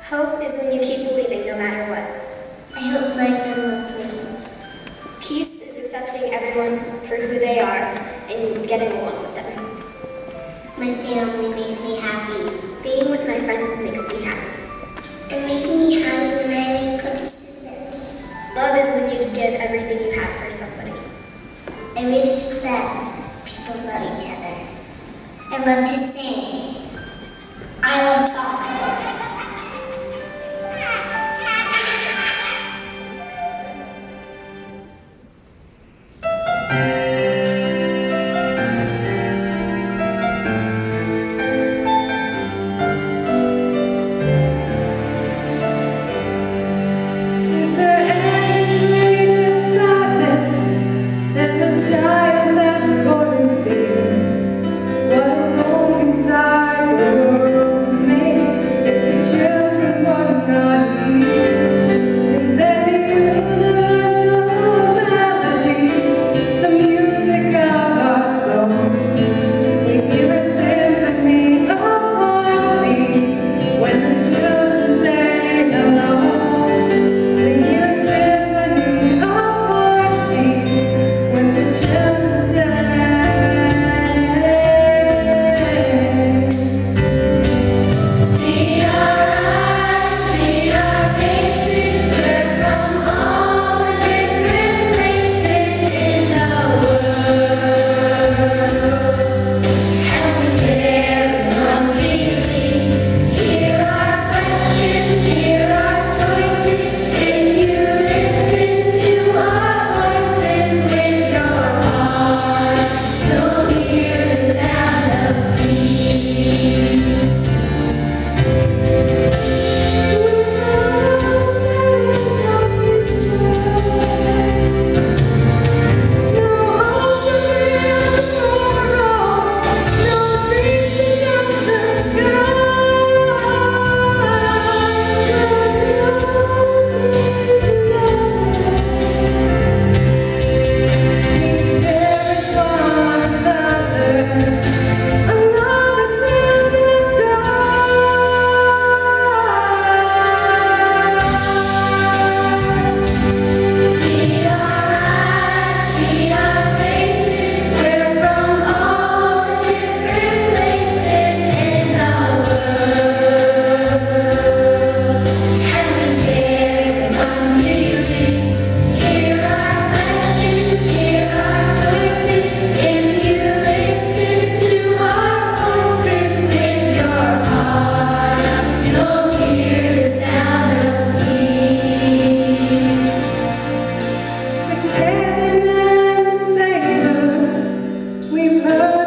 Hope is when you keep believing no matter what. I hope my friend loves me. Peace is accepting everyone for who they are and getting along with them. My family makes me happy. Being with my friends makes me happy. It makes me happy when I make good decisions. Love is when you give everything you have for somebody. I wish that people love each other. I love to sing. I love talking. We've heard